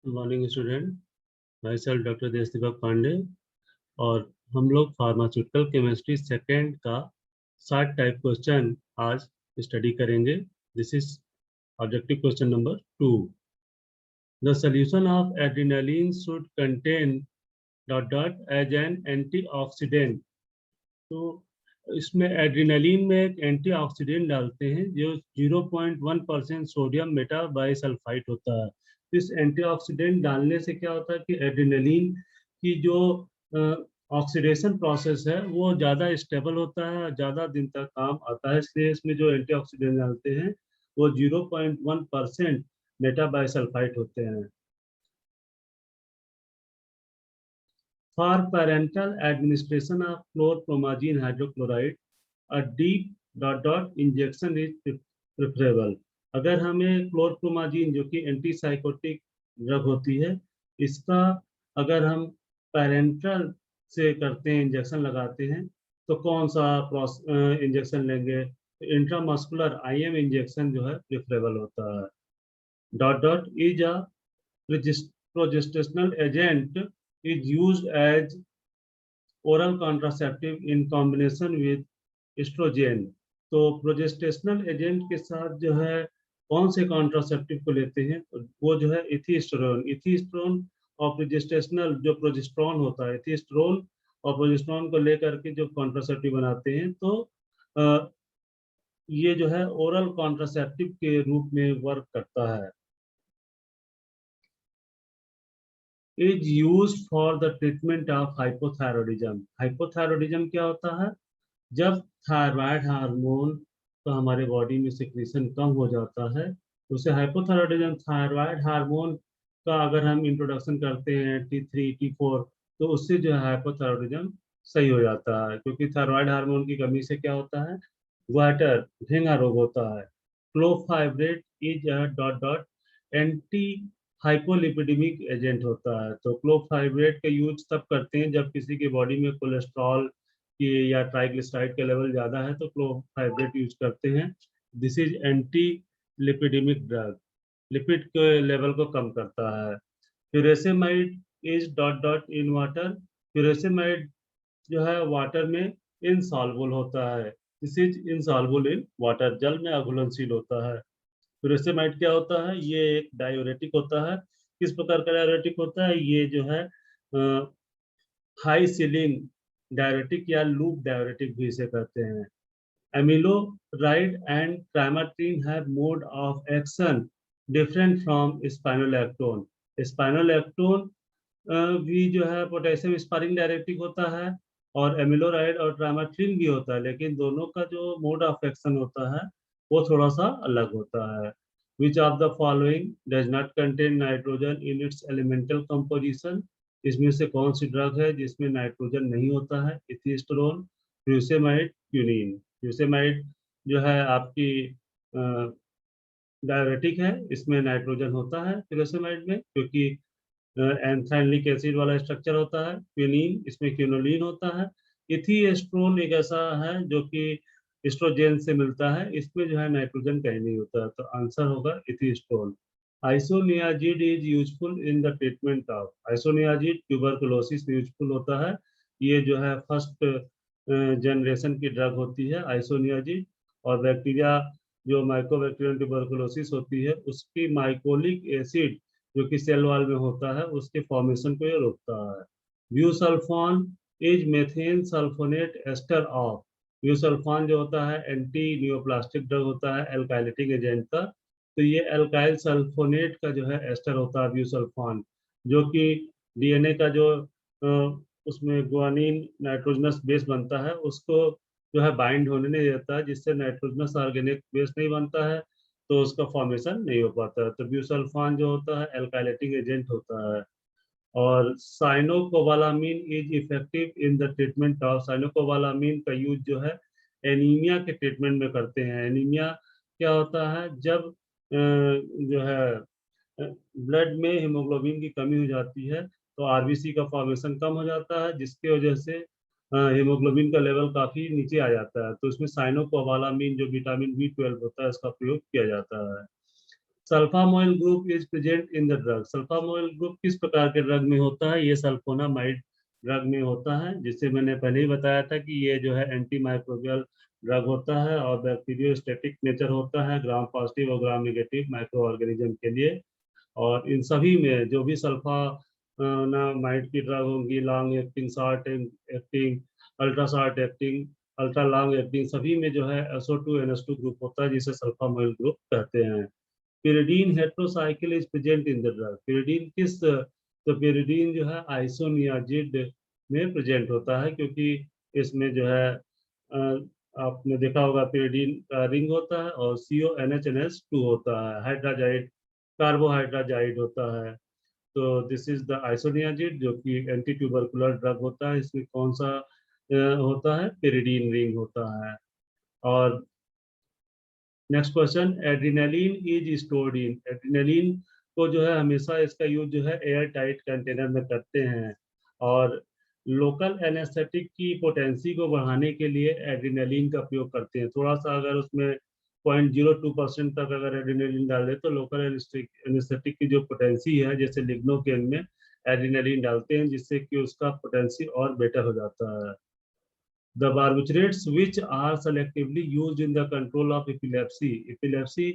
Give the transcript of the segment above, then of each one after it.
Morning student. My self doctor देश दीपक पांडे। और हम लोग फार्मास्यूटिकल केमिस्ट्री सेकेंड का 60 टाइप क्वेश्चन आज स्टडी करेंगे। This is objective question number 2। The solution of adrenaline should contain dot dot as an antioxidant. तो इसमें एड्रेनालिन में एक एंटीऑक्सीडेंट डालते हैं जो 0.1% सोडियम मेटाबाइसल्फाइट होता है। इस एंटीऑक्सीडेंट डालने से क्या होता है कि एड्रेनालिन की जो ऑक्सीडेशन प्रोसेस है वो ज़्यादा स्टेबल होता है, ज़्यादा दिन तक काम आता है। इसलिए इसमें जो एंटीऑक्सीडेंट डालते हैं वो 0.1% मेटाबाइसल्फाइट होते हैं। For parental administration of chlorpromazine hydrochloride, a deep dot dot injection is preferable। अगर हमें क्लोरप्रोमाजीन जो कि एंटीसाइकोटिक ड्रग होती है, इसका अगर हम पेरेंटल से करते हैं, इंजेक्शन लगाते हैं, तो कौन सा इंजेक्शन लेंगे? इंट्रामस्कुलर आईएम इंजेक्शन जो है प्रेफरेबल होता है। Dot dot is a progestational agent is used as oral contraceptive in combination with estrogen। तो प्रोजेस्टेशनल एजेंट के साथ जो है कौन से कॉन्ट्रासेप्टिव को लेते हैं? वो जो है इथिस्टोन और प्रोजेस्टेशनल जो प्रोजेस्ट्रॉन होता है, इथिस्टोन और प्रोजेस्ट्रॉन को लेकर के जो कॉन्ट्रासेप्टिव बनाते हैं, तो ये जो है ओरल कॉन्ट्रासेप्टिव के रूप में वर्क करता है। Is use for the treatment of hypothyroidism. Hypothyroidism क्या होता है? जब थायराइड हार्मोन का हमारे बॉडी में सिक्रीशन कम हो जाता है, उसे हाइपोथायरॉयडिज्म। थायराइड हार्मोन का अगर हम इंट्रोडक्शन करते हैं T3 T4, तो उससे जो है हाइपोथायरॉयडिज्म सही हो जाता है। क्योंकि थायराइड हार्मोन की कमी से क्या होता है? वाटर धेंगा रोग होता है। Clofibrate is a dot dot anti hypolipidemic agent होता है। तो क्लोफाइब्रेट का यूज तब करते हैं जब किसी की बॉडी में कोलेस्ट्रॉल की या ट्राइग्लिसराइड का लेवल ज्यादा है, तो क्लोफाइब्रेट यूज करते हैं। This is anti lipidaemic drug, lipid के लेवल को कम करता है। Furosemide is dot dot in water. Furosemide जो है वाटर में इनसॉल्युबल होता है। This is insoluble in water, जल में अघुलनशील होता है। फ्यूरेसेमाइड क्या होता है? ये एक डायूरेटिक होता है। किस प्रकार का डायूरेटिक होता है? ये जो है हाई सीलिंग डायूरेटिक या लूप डायूरेटिक भी इसे कहते हैं। Amiloride and triamterene have mode of action different from spironolactone. Spironolactone भी जो है पोटेशियम स्पारिंग डायरेक्टिक होता है, और एमिलोराइड और ट्राइमाट्रीन भी होता है, लेकिन दोनों का जो मोड ऑफ एक्शन होता है वो थोड़ा सा अलग होता है। Which of the following does not contain nitrogen in its elemental composition. इसमें से कौन सी ड्रग है जिसमें नाइट्रोजन नहीं होता है? इथिस्टोन, फ्यूसेमाइड, क्यूनिन। फ्यूसेमाइड जो है आपकी डायरेटिक है, इसमें नाइट्रोजन होता है फ्यूसेमाइड में, क्योंकि एंथाइलिक एसिड वाला स्ट्रक्चर होता है। क्विनीन, इसमें क्विनोलिन होता है। इथिएस्ट्रोन एक ऐसा है जो कि एस्ट्रोजन से मिलता है, इसमें जो है नाइट्रोजन कहीं नहीं होता है। तो आंसर होगा ethisterone. Isoniazid is useful in the treatment of. Isoniazid tuberculosis में यूजफुल होता है। ये जो है फर्स्ट जनरेशन की ड्रग होती है आइसोनियाजिड। और बैक्टीरिया जो माइकोबैक्टीरियम ट्यूबरकुलोसिस होती है, उसकी माइकोलिक एसिड जो कि सेल वॉल में होता है, उसके फॉर्मेशन को ये रोकता है। Busulfan is methane sulfonate ester of. Busulfan जो होता है एंटी न्यूरोप्लास्टिक ड्रग होता है, एल्काइलिटिक एजेंट का। तो ये एल्काइल सल्फोनेट का जो है एस्टर होता है ब्यूसल्फान, जो कि डीएनए का जो उसमें गुआनिन नाइट्रोजनस बेस बनता है, उसको जो है बाइंड होने नहीं देता है, जिससे नाइट्रोजनस ऑर्गेनिक बेस नहीं बनता है, तो उसका फॉर्मेशन नहीं हो पाता है। तो ब्यूसल्फान जो होता है एल्काइलेटिक एजेंट होता है। और cyanocobalamin is effective in the treatment of. Cyanocobalamin का यूज जो है एनीमिया के ट्रीटमेंट में करते हैं। एनीमिया क्या होता है? जब जो है ब्लड में हीमोग्लोबिन की कमी हो जाती है, तो आरबीसी का फॉर्मेशन कम हो जाता है, जिसकी वजह से हीमोग्लोबिन का लेवल काफी नीचे आ जाता है। तो इसमें साइनोकोबालामीन जो विटामिन B12 होता है, इसका प्रयोग किया जाता है। Sulfamoyl group is present in the drug. Sulfamoyl group किस प्रकार के ड्रग में होता है? ये सल्फोनामाइड ड्रग में होता है, जिससे मैंने पहले ही बताया था कि ये जो है एंटी माइक्रोबियल ड्रग होता है और बैक्टीरियोस्टैटिक नेचर होता है ग्राम पॉजिटिव और ग्राम नेगेटिव माइक्रो ऑर्गेनिज्म के लिए। और इन सभी में जो भी सल्फानामाइड की ड्रग होंगी, long acting, short acting, ultra short acting, ultra long acting, सभी में जो है SO2 NH2 ग्रुप होता है, जिसे सल्फामोइल ग्रुप कहते हैं। pyridine heterocycle is present in the drug. pyridine किस, तो pyridine जो है आइसोनियाजिड में प्रेजेंट होता है, क्योंकि इसमें जो है आपने देखा होगा pyridine का रिंग होता है और CONH2 होता है, हाइड्राजाइड कार्बोहाइड्राजाइड होता है। तो दिस इज द आइसोनियाजिड, जो कि एंटी ट्यूबरकुलर ड्रग होता है। इसमें कौन सा होता है? pyridine रिंग होता है। और next question, adrenaline is stored in. Adrenaline को जो है हमेशा इसका यूज जो है एयर टाइट कंटेनर में करते हैं। और लोकल एनेस्थेटिक की पोटेंसी को बढ़ाने के लिए एड्रिनलिन का प्रयोग करते हैं। थोड़ा सा अगर उसमें 0.02% तक अगर एड्रिनलिन डाल दे तो लोकल एनेस्थेटिक की जो पोटेंसी है, जैसे लिग्नोकेन में एड्रिनलिन डालते हैं, जिससे कि उसका पोटेंसी और बेटर हो जाता है। The barbiturates which are selectively used in the control of epilepsy। epilepsy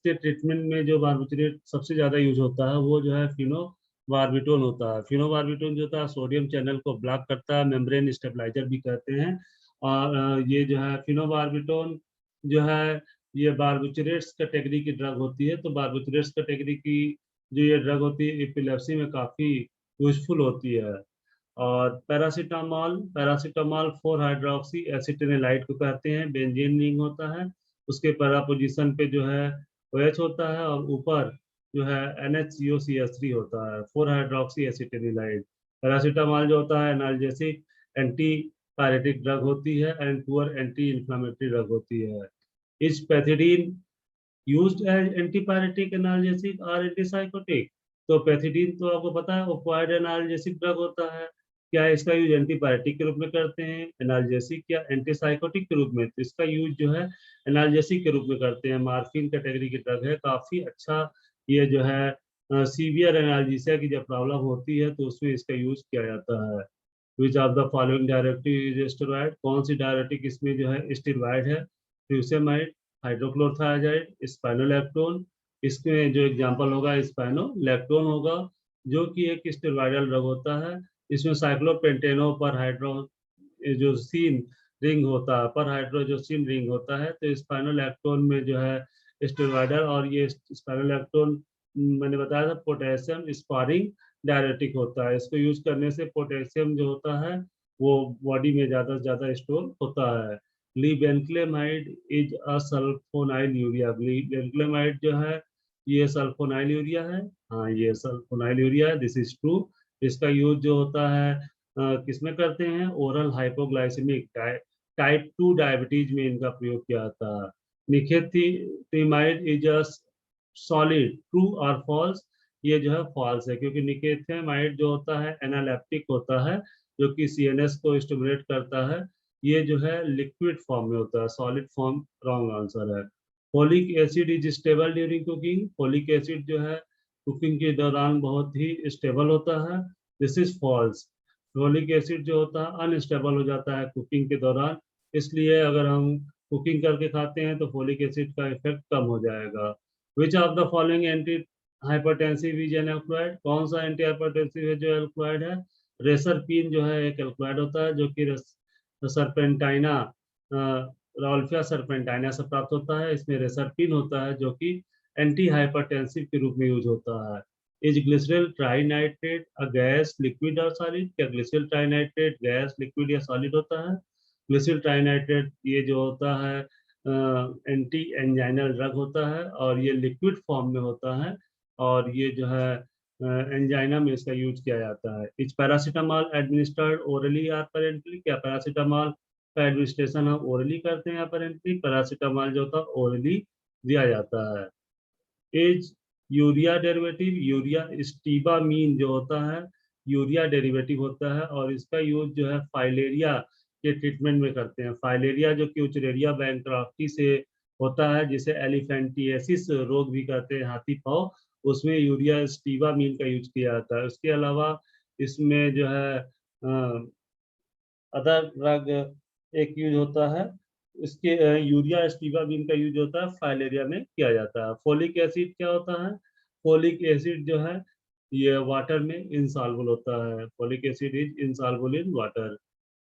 के ट्रीटमेंट में जो बार्बिट्रेट सबसे ज्यादा यूज होता है वो जो है फिनोबार्बिटोन होता है। फिनोबार्बिटोन जो होता है सोडियम चैनल को ब्लॉक करता है, मेम्ब्रेन स्टेबलाइजर भी कहते हैं। और ये जो है फिनोबार्बिटोन जो है ये बार्बिट्रेट्स कैटेगरी की ड्रग होती है। तो बार्बिट्रेट्स कैटेगरी की जो ये ड्रग होती है एपिलेप्सी में काफी यूजफुल होती है। और पैरासीटामॉल, पैरासीटामॉल 4 हाइड्रोक्सी एसिटिनाइलाइड को कहते हैं, बेंजीन रिंग होता है। उसके पैरा पोजीशन पे जो है OH होता है और ऊपर जो है NHCOCH3 होता है, 4 हाइड्रोक्सी एसिटिनाइलाइड। पैरासीटामॉल जो होता है एनाल्जेसिक एंटी पायरेटिक ड्रग होती है and poor anti inflammatory drug होती है। इस pethidine used as antipyretic analgesic और एंटीसाइकोटिक। तो पैथिडीन तो आपको पता है ओपियोइड एनाल्जेसिक ड्रग होता है। क्या इसका यूज एंटीपायरेटिक के रूप में करते हैं, एनाल्जेसिक या एंटीसाइकोटिक के रूप में? तो इसका यूज जो है एनाल्जेसिक के रूप में करते हैं। मार्फिन कैटेगरी की ड्रग है, काफी अच्छा। ये जो है सीवियर एनाल्जेसिया की जब प्रॉब्लम होती है तो उसमें इसका यूज किया जाता है। Which of the following directive is steroid. कौन सी डायरेक्टिक इसमें जो है स्टेरॉइड है? Furosemide, हाइड्रोक्लोरथायाजाइड, spironolactone. इसमें जो एग्जांपल होगा स्पाइनोलैक्टोन होगा, जो कि एक स्टेरॉइडल ड्रग होता है। इसमें साइक्लोपेंटेनो पर हाइड्रो जो सीन रिंग होता है, पर हाइड्रोजोसिन रिंग होता है। तो स्पाइनोलैक्टोन में जो है स्टेरॉइडल, और ये स्पाइनोलैक्टोन मैंने बताया था पोटेशियम स्पारिंग डायरेटिक होता है। इसको यूज करने से पोटेशियम जो होता है वो बॉडी में ज्यादा से ज्यादा स्टोर होता है। लीबेंक्लेमाइड इज अ सल्फोनाइल यूरिया। लीबेंक्लेमाइड जो है ये सल्फोनाइल यूरिया है। हाँ, ये सल्फोनाइल यूरिया है, दिस इज ट्रू। इसका यूज जो होता है किसमें करते हैं? ओरल हाइपोग्लाइसेमिक टाइप 2 डायबिटीज में इनका प्रयोग किया जाता है। निकोतिनामाइड इज अ सॉलिड, ट्रू और फॉल्स? ये जो है फॉल्स है, क्योंकि निकोतिनामाइड जो होता है एनालेप्टिक होता है, जो कि CNS को स्टिमुलेट करता है। ये जो है लिक्विड फॉर्म में होता है, सॉलिड फॉर्म रॉन्ग आंसर है। Folic acid is stable during cooking. Folic acid जो है कुकिंग के दौरान बहुत ही स्टेबल होता है, this is false. Folic acid जो होता है अनस्टेबल हो जाता है कुकिंग के दौरान, इसलिए अगर हम कुकिंग करके खाते हैं तो फोलिक एसिड का इफेक्ट कम हो जाएगा। Which of the following anti hypertensive is an alkaloid. कौन सा एंटी हाइपरटेंसिव है जो एल्कलॉइड है? रेसरपीन जो है एक एल्कलॉइड होता है, जो कि सरपेंटाइना, राल्फिया सरपेंटाइना से प्राप्त होता है। इसमें रेसरपिन होता है, जो कि एंटी हाइपरटेंसिव के रूप में यूज होता है। Is glycerol trinitrate a gas, liquid और सॉलिड? क्या ग्लिसरल ट्राइनाइट्रेट गैस, लिक्विड या सॉलिड होता है? ग्लिसरल ट्राइनाइट्रेट ये जो होता है एंटी एंजाइनल ड्रग होता है, और ये लिक्विड फॉर्म में होता है, और ये जो है एंजाइना में इसका यूज किया जाता है। इज पैरासीटामॉल एडमिनिस्टर्ड ओरली या पेरेंटली? क्या पैरासीटामॉल का एडमिनिस्ट्रेशन हम ओरली करते हैं या पेरेंटली? पैरासीटामॉल जो होता है ओरली दिया जाता है। एज यूरिया डेरिवेटिव, यूरिया स्टीबामीन जो होता है यूरिया डेरिवेटिव होता है, और इसका यूज जो है फाइलेरिया के ट्रीटमेंट में करते हैं। फाइलेरिया जो कि उचरेरिया बैंक्रॉफ्टी से होता है जिसे एलिफेंटिएसिस रोग भी कहते हैं, हाथी पाँव, उसमें यूरिया स्टीबामीन का यूज किया जाता है। उसके अलावा इसमें जो है अदर ड्रग एक यूज होता है, इसके यूरिया स्टीबामीन का यूज होता है फाइलेरिया में किया जाता है। फोलिक एसिड क्या होता है? फोलिक एसिड जो है ये वाटर में इनसॉल्युबल होता है। Folic acid is insoluble in water,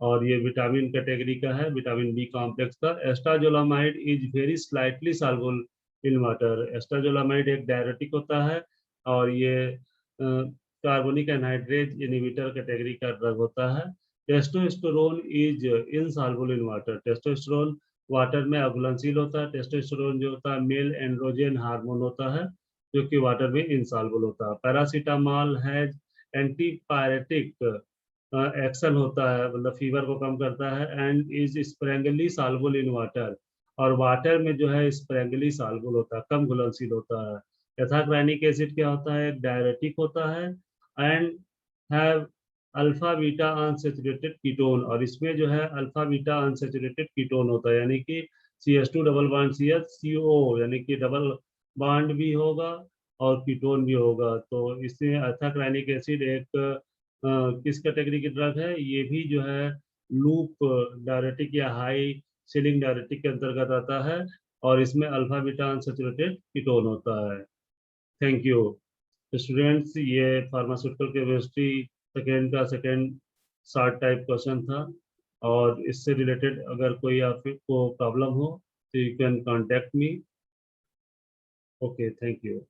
और ये विटामिन कैटेगरी का है, विटामिन बी कॉम्प्लेक्स का। Acetazolamide is very slightly soluble in water. Acetazolamide एक डायरेटिक होता है, और ये कार्बोनिक एनहाइड्रेज इनहिबिटर कैटेगरी का ड्रग होता है। Testosterone is insoluble in water. Testosterone water में अघुलनशील होता है। टेस्टोस्टेरोन जो होता है मेल एंड्रोजन हार्मोन होता है, जो कि वाटर में इनसॉल्युबल होता है। पैरासीटामोल हैज एंटीपायरेटिक एक्शन होता है, मतलब फीवर को कम करता है, and is sparingly soluble in water, और वाटर में जो है स्प्रेंगली सॉल्युबल होता है, कम घुलनशील होता है। एथाक्राइनिक एसिड क्या होता है? एक डायरेटिक होता है, and have alpha beta unsaturated ketone, और इसमें जो है अल्फा बीटा अनसैचुरेटेड कीटोन होता है, यानी कि CH2 double bond CH CO, यानी कि डबल बॉन्ड भी होगा और कीटोन भी होगा। तो इसमें एथाक्राइनिक एसिड एक किस कैटेगरी की ड्रग है? ये भी जो है लूप डायरेटिक या हाई सीलिंग डायरेटिक के अंतर्गत आता है, और इसमें अल्फा बीटा अनसैचुरेटेड कीटोन होता है। Thank you students. ये फार्मास्यूटिकल केमिस्ट्री सेकेंड का सेकेंड शॉर्ट टाइप क्वेश्चन था, और इससे रिलेटेड अगर कोई आपको प्रॉब्लम हो तो you can contact me. Okay, thank you.